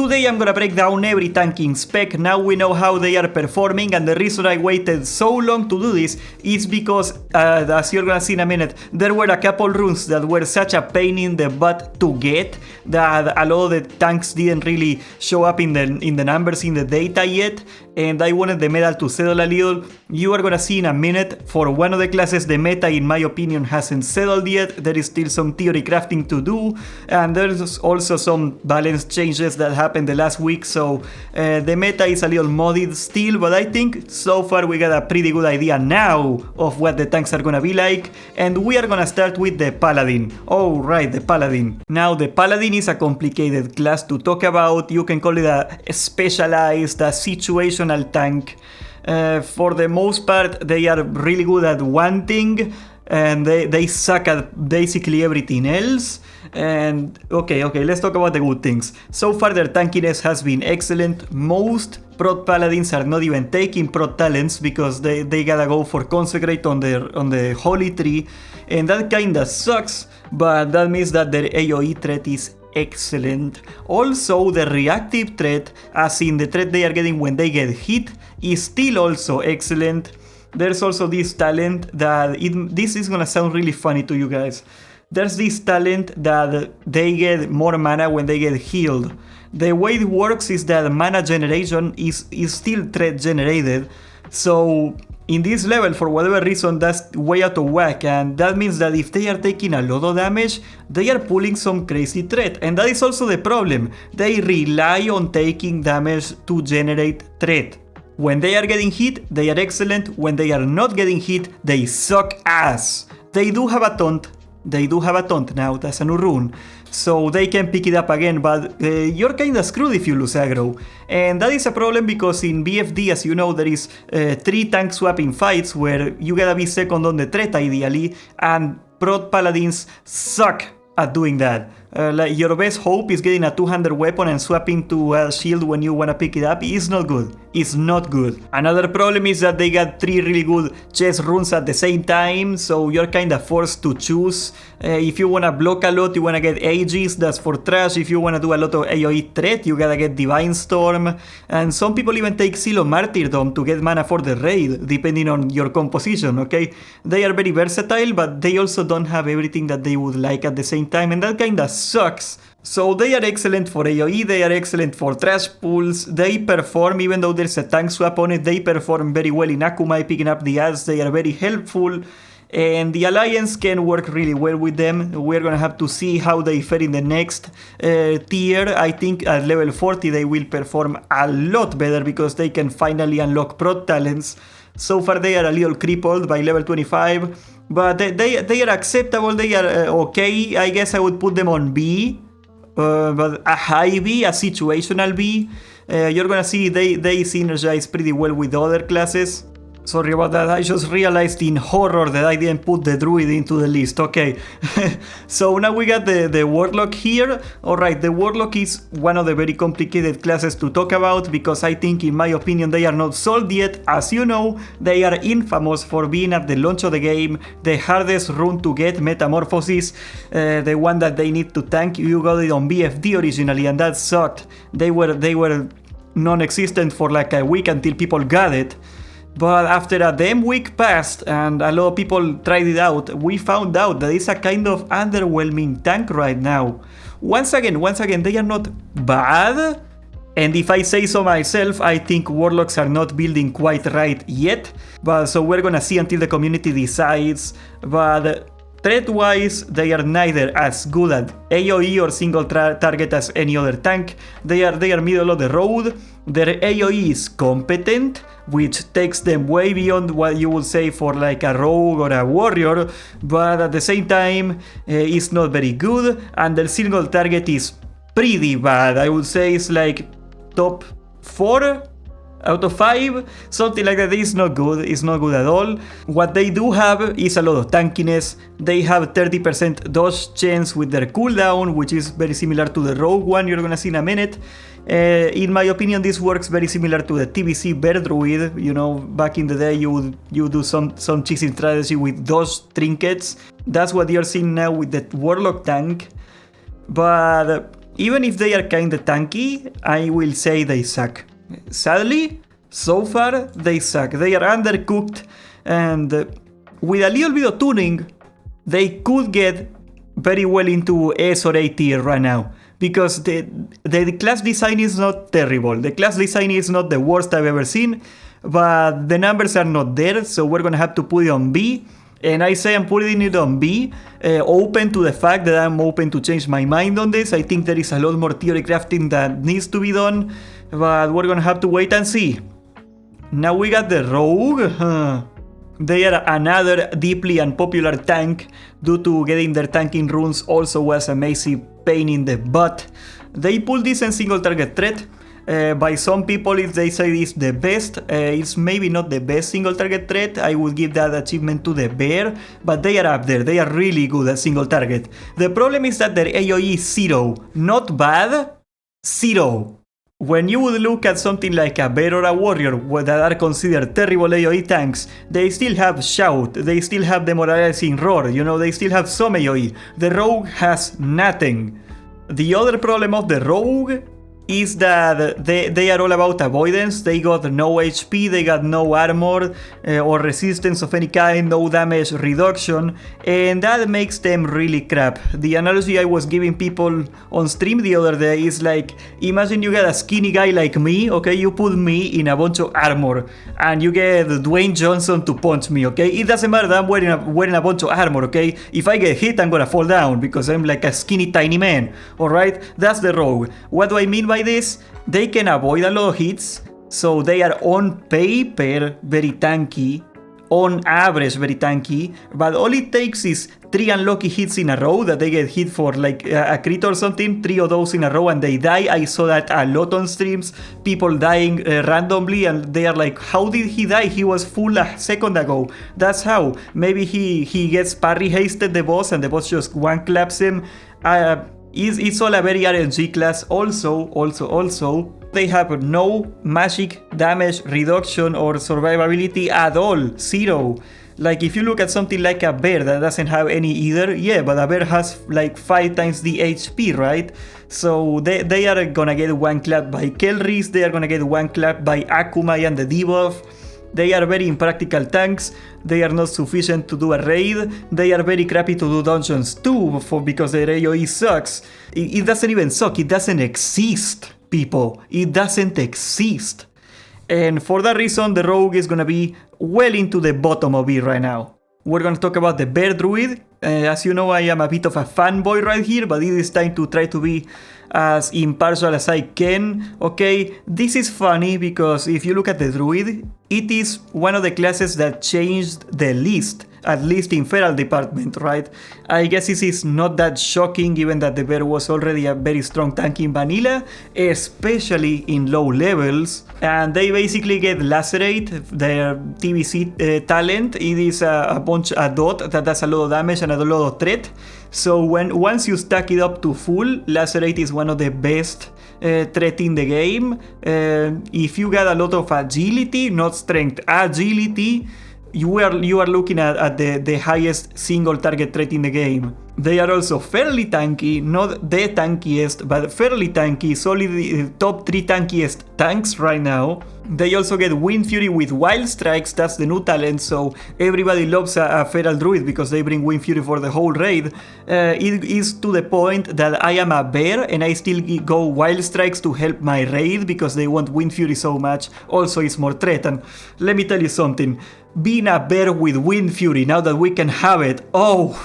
Today I'm gonna break down every tanking spec. Now we know how they are performing, and the reason I waited so long to do this is because, as you're gonna see in a minute, there were a couple runes that were such a pain in the butt to get that a lot of the tanks didn't really show up in the numbers in the data yet, and I wanted the meta to settle a little. You are gonna see in a minute, for one of the classes the meta in my opinion hasn't settled yet. There is still some theory crafting to do, and there's also some balance changes that happened the last week, so the meta is a little muddied still, but I think so far we got a pretty good idea now of what the tanks are gonna be like, and we are gonna start with the Paladin. Oh right, the Paladin. Now the Paladin is a complicated class to talk about. You can call it a specialized, a situational tank. For the most part they are really good at one thing, and they suck at basically everything else. And okay, let's talk about the good things. So far their tankiness has been excellent. Most prot paladins are not even taking prot talents because they gotta go for consecrate on the holy tree, and that kinda sucks, but that means that their AoE threat is excellent. Also the reactive threat, as in the threat they are getting when they get hit, is still also excellent. There's also this talent that this is gonna sound really funny to you guys. There's this talent that they get more mana when they get healed. The way it works is that mana generation is still threat generated, so in this level, for whatever reason, that's way out of whack, and that means that if they are taking a lot of damage, they are pulling some crazy threat, and that is also the problem. They rely on taking damage to generate threat. When they are getting hit, they are excellent. When they are not getting hit, they suck ass. They do have a taunt now, that's a new rune, so they can pick it up again, but you're kinda screwed if you lose aggro. And that is a problem because in BFD, as you know, there is 3 tank swapping fights where you gotta be second on the threat ideally, and prot paladins suck at doing that. Like your best hope is getting a 200 weapon and swapping to a shield when you wanna pick it up. It's not good. It's not good. Another problem is that they got 3 really good chest runes at the same time, so you're kinda forced to choose. If you wanna block a lot, you wanna get Aegis, that's for trash. If you wanna do a lot of AoE threat, you gotta get Divine Storm. And some people even take Seal of Martyrdom to get mana for the raid, depending on your composition, okay? They are very versatile, but they also don't have everything that they would like at the same time, and that kinda sucks. So they are excellent for AoE, they are excellent for trash pulls, they perform, even though there's a tank swap on it, they perform very well in Akumai, picking up the ads, they are very helpful, and the Alliance can work really well with them. We're gonna have to see how they fare in the next tier. I think at level 40 they will perform a lot better because they can finally unlock prot talents. So far they are a little crippled by level 25, but they are acceptable, they are okay. I guess I would put them on B. But a high B, a situational B. You're gonna see they synergize pretty well with other classes. Sorry about that, I just realized in horror that I didn't put the Druid into the list, okay. So now we got the Warlock here. Alright, the Warlock is one of the very complicated classes to talk about because I think, in my opinion, they are not solved yet. As you know, they are infamous for being at the launch of the game the hardest rune to get, Metamorphosis, the one that they need to tank. You got it on BFD originally, and that sucked. They were non-existent for like a week until people got it. But after a damn week passed and a lot of people tried it out, we found out that it's a kind of underwhelming tank right now. Once again, they are not bad. And if I say so myself, I think Warlocks are not building quite right yet. But so we're gonna see until the community decides. But threat-wise, they are neither as good at AoE or single target as any other tank. They are middle of the road. Their AoE is competent, which takes them way beyond what you would say for like a rogue or a warrior, but at the same time, it's not very good, and their single target is pretty bad. I would say it's like top 4 out of 5, something like that. It's not good, it's not good at all. What they do have is a lot of tankiness. They have 30% dodge chance with their cooldown, which is very similar to the rogue one you're gonna see in a minute. In my opinion, this works very similar to the TBC Bear Druid. You know, back in the day you do some cheesy strategy with those trinkets. That's what you're seeing now with the Warlock tank. But even if they are kinda tanky, I will say they suck. Sadly, so far they suck. They are undercooked, and with a little bit of tuning, they could get very well into S or A tier right now. Because the class design is not terrible. The class design is not the worst I've ever seen, but the numbers are not there, so we're gonna have to put it on B. And I say I'm putting it on B, open to the fact that I'm open to change my mind on this. I think there is a lot more theory crafting that needs to be done, but we're gonna have to wait and see. Now we got the Rogue. They are another deeply unpopular tank due to getting their tanking runes also was a massive pain in the butt. They pull this in single target threat. By some people, if they say it's the best, it's maybe not the best single target threat. I would give that achievement to the bear, but they are up there. They are really good at single target. The problem is that their AoE is 0. Not bad, 0. When you would look at something like a bear or a warrior that are considered terrible AoE tanks, they still have shout, they still have demoralizing roar, you know, they still have some AoE. The rogue has nothing. The other problem of the rogue is that they are all about avoidance. They got no HP, they got no armor or resistance of any kind, no damage reduction, and that makes them really crap. The analogy I was giving people on stream the other day is like, imagine you get a skinny guy like me, okay, you put me in a bunch of armor, and you get Dwayne Johnson to punch me, okay? It doesn't matter that I'm wearing a bunch of armor, okay? If I get hit, I'm gonna fall down, because I'm like a skinny tiny man, alright? That's the rogue. What do I mean by this? They can avoid a lot of hits, so they are on paper very tanky, on average very tanky, but all it takes is 3 unlucky hits in a row that they get hit for like a crit or something, 3 of those in a row and they die. I saw that a lot on streams, people dying randomly, and they are like, how did he die? He was full a second ago. That's how. Maybe he gets parry hasted the boss and the boss just one claps him. It's all a very RNG class. Also, they have no magic damage reduction or survivability at all. 0. Like if you look at something like a bear that doesn't have any either, yeah, but a bear has like 5 times the HP, right? So they are gonna get one clap by Kelris, they are gonna get one clap by Akumai and the debuff. They are very impractical tanks, they are not sufficient to do a raid, they are very crappy to do dungeons too, because their AoE sucks. It doesn't even suck, it doesn't exist, people. It doesn't exist. And for that reason, the rogue is gonna be well into the bottom of it right now. We're gonna talk about the bear druid. As you know, I am a bit of a fanboy right here, but it is time to try to be as impartial as I can. Okay, this is funny because if you look at the druid, it is one of the classes that changed the least, at least in feral department, right? I guess this is not that shocking given that the bear was already a very strong tank in vanilla, especially in low levels, and they basically get lacerate, their TBC talent. It is a dot that does a lot of damage and a lot of threat. So once you stack it up to full, lacerate is one of the best threat in the game. If you got a lot of agility, not strength, agility, you are looking at the highest single target threat in the game. They are also fairly tanky, not the tankiest, but fairly tanky, solid top 3 tankiest tanks right now. They also get Wind Fury with Wild Strikes, that's the new talent, so everybody loves a feral druid because they bring Wind Fury for the whole raid. It is to the point that I am a bear and I still go Wild Strikes to help my raid because they want Wind Fury so much. Also, it's more threat, and let me tell you something. Being a bear with Wind Fury, now that we can have it, oh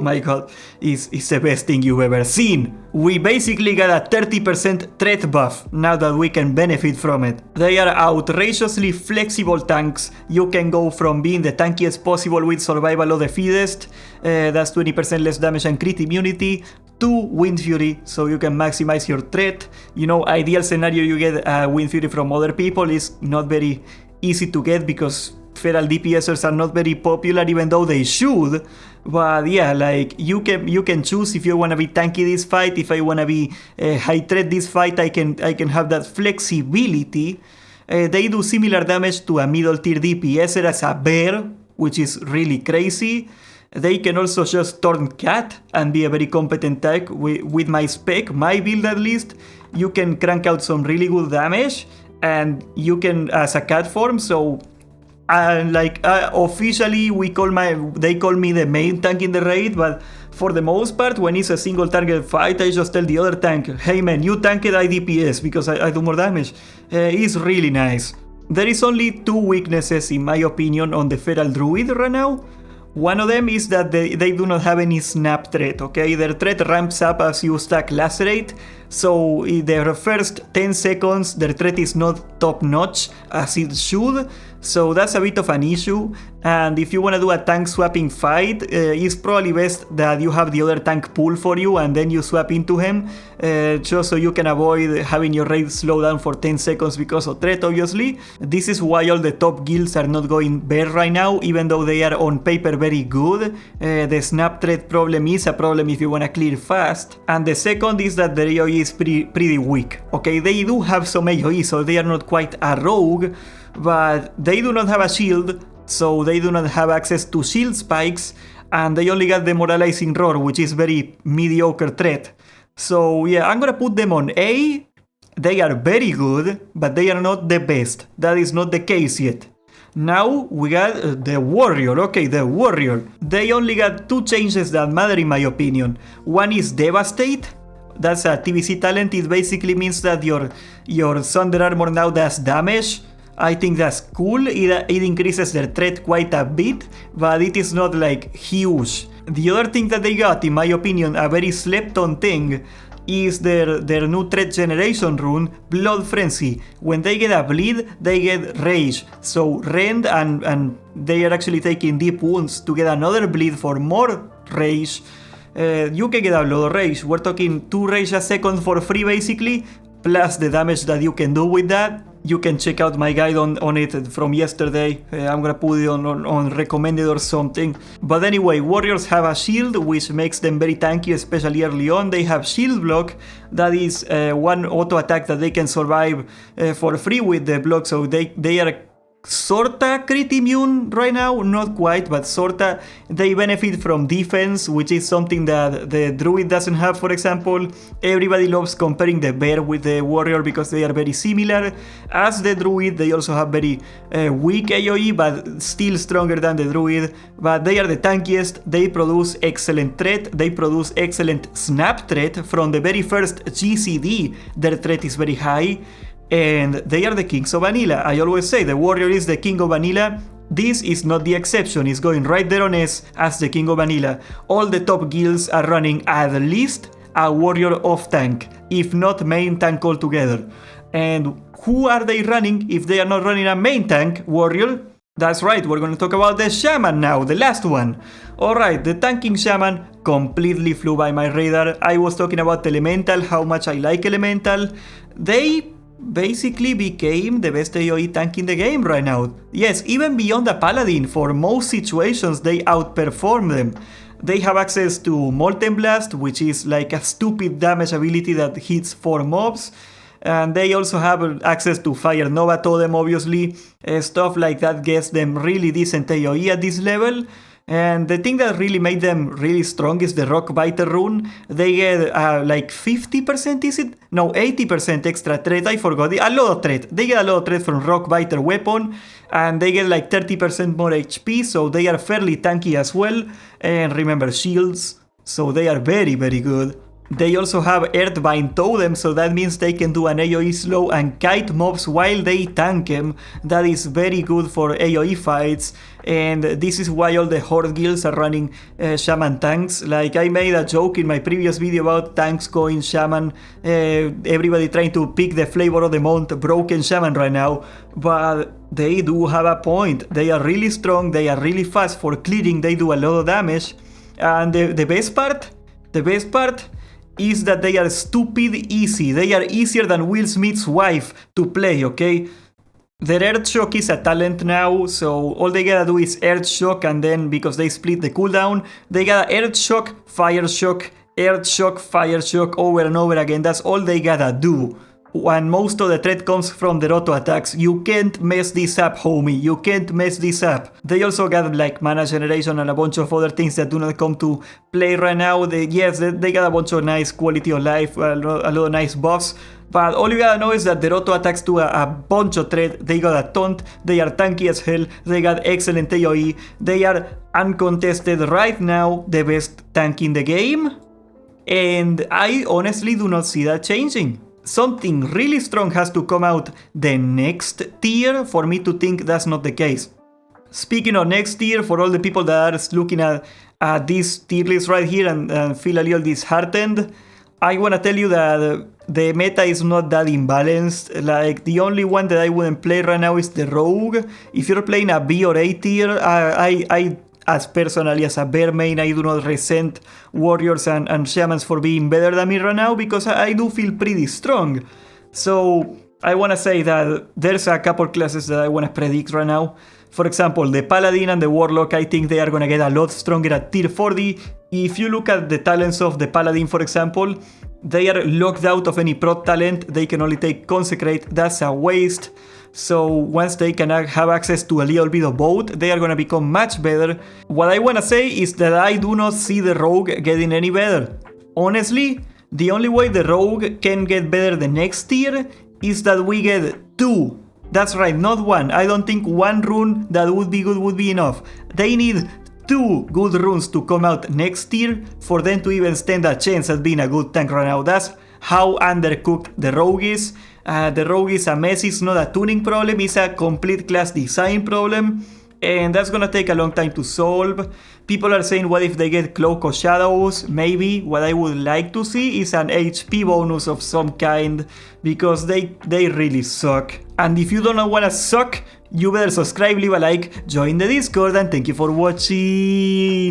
my god, it's the best thing you've ever seen. We basically got a 30% threat buff now that we can benefit from it. They are outrageously flexible tanks. You can go from being the tankiest possible with survival of the fittest, that's 20% less damage and crit immunity, to Wind Fury, so you can maximize your threat. You know, ideal scenario, you get Wind Fury from other people. Is not very easy to get because feral DPSers are not very popular, even though they should. But yeah, like you can choose if you wanna be tanky this fight. If I wanna be high threat this fight, I can have that flexibility. They do similar damage to a middle tier DPSer as a bear, which is really crazy. They can also just turn cat and be a very competent tank with my spec, my build at least. You can crank out some really good damage, and you can as a cat form. So officially they call me the main tank in the raid, but for the most part, when it's a single target fight, I just tell the other tank, hey man, you tank it, I DPS because I do more damage. It's really nice. There is only 2 weaknesses in my opinion on the Feral Druid right now. One of them is that they do not have any snap threat, okay? Their threat ramps up as you stack Lacerate, so in their first 10 seconds their threat is not top notch as it should, so that's a bit of an issue. And if you want to do a tank swapping fight, it's probably best that you have the other tank pull for you and then you swap into him, just so you can avoid having your raid slow down for 10 seconds because of threat, obviously. This is why all the top guilds are not going bear right now, even though they are on paper very good. The snap threat problem is a problem if you want to clear fast. And the second is that the AoE is pretty weak, okay? They do have some AoE, so they are not quite a rogue, but they do not have a shield, so they do not have access to shield spikes, and they only got demoralizing roar, which is very mediocre threat. So yeah, I'm gonna put them on A. They are very good, but they are not the best. That is not the case yet. Now we got the warrior. Okay, the warrior. They only got 2 changes that matter in my opinion. One is devastate. That's a TBC talent. It basically means that your Thunder Armor now does damage. I think that's cool. It increases their threat quite a bit, but it is not like huge. The other thing that they got, in my opinion, a very slept on thing, is their new threat generation rune, Blood Frenzy. When they get a bleed, they get rage. So rend and they are actually taking deep wounds to get another bleed for more rage. You can get a lot of rage. We're talking 2 rage a second for free basically, plus the damage that you can do with that. You can check out my guide on it from yesterday. I'm gonna put it on recommended or something. But anyway, warriors have a shield, which makes them very tanky, especially early on. They have shield block. That is one auto attack that they can survive for free with the block. So they are sorta crit immune right now, not quite, but sorta. They benefit from defense, which is something that the druid doesn't have, for example. Everybody loves comparing the bear with the warrior because they are very similar. As the druid, they also have very weak AoE, but still stronger than the druid. But they are the tankiest. They produce excellent threat. They produce excellent snap threat. From the very first GCD, their threat is very high. And they are the kings of vanilla. I always say the warrior is the king of vanilla. This is not the exception. It's going right there on S as the king of vanilla. All the top guilds are running at least a warrior off tank, if not main tank altogether. And who are they running if they are not running a main tank warrior? That's right, we're going to talk about the Shaman now, the last one. Alright, the tanking Shaman completely flew by my radar. I was talking about Elemental, how much I like Elemental. They basically became the best AoE tank in the game right now. Yes, even beyond the Paladin, for most situations they outperform them. They have access to Molten Blast, which is like a stupid damage ability that hits 4 mobs. And they also have access to Fire Nova Totem, obviously. Stuff like that gets them really decent AoE at this level. And the thing that really made them really strong is the Rock Biter rune. They get like 50%, is it? No, 80% extra threat, I forgot. A lot of threat. They get a lot of threat from Rock Biter weapon. And they get like 30% more HP, so they are fairly tanky as well. And remember, shields, so they are very, very good. They also have Earthbind Totem, so that means they can do an AoE slow and kite mobs while they tank them. That is very good for AoE fights, and this is why all the Horde guilds are running Shaman tanks. Like, I made a joke in my previous video about tanks going Shaman, everybody trying to pick the flavor of the month, broken Shaman right now, but they do have a point. They are really strong, they are really fast for clearing, they do a lot of damage, and the best part is that they are stupid easy. They are easier than Will Smith's wife to play, okay? Their Earth Shock is a talent now, so all they gotta do is Earth Shock, and then because they split the cooldown, they gotta Earth Shock, Fire Shock, Earth Shock, Fire Shock over and over again. That's all they gotta do. and most of the threat comes from their auto attacks. You can't mess this up, homie. You can't mess this up. They also got like mana generation and a bunch of other things that do not come to play right now. They got a bunch of nice quality of life, a lot of nice buffs. But all you gotta know is that their auto attacks do a bunch of threat. They got a taunt, they are tanky as hell, they got excellent AoE, they are uncontested right now the best tank in the game. And I honestly do not see that changing. Something really strong has to come out the next tier for me to think that's not the case. Speaking of next tier, for all the people that are looking at this tier list right here and feel a little disheartened, I want to tell you that the meta is not that imbalanced. Like, the only one that I wouldn't play right now is the Rogue. If you're playing a B or A tier, I as personally as a bear main, I do not resent warriors and shamans for being better than me right now, because I do feel pretty strong. So I want to say that there's a couple classes that I want to predict right now. For example, the Paladin and the Warlock, I think they are going to get a lot stronger at tier 40. If you look at the talents of the Paladin, for example, they are locked out of any prot talent. They can only take Consecrate. That's a waste. So once they can have access to a little bit of both, they are going to become much better. What I want to say is that I do not see the Rogue getting any better. Honestly, the only way the Rogue can get better the next tier is that we get 2. That's right, not 1. I don't think 1 rune that would be good would be enough. They need 2 good runes to come out next year for them to even stand a chance at being a good tank right now. That's how undercooked the Rogue is. The Rogue is a mess. It's not a tuning problem, it's a complete class design problem. And that's gonna take a long time to solve. People are saying, what if they get Cloak of Shadows? Maybe. What I would like to see is an HP bonus of some kind, because they really suck. And if you don't wanna suck, you better subscribe, leave a like, join the Discord, and thank you for watching.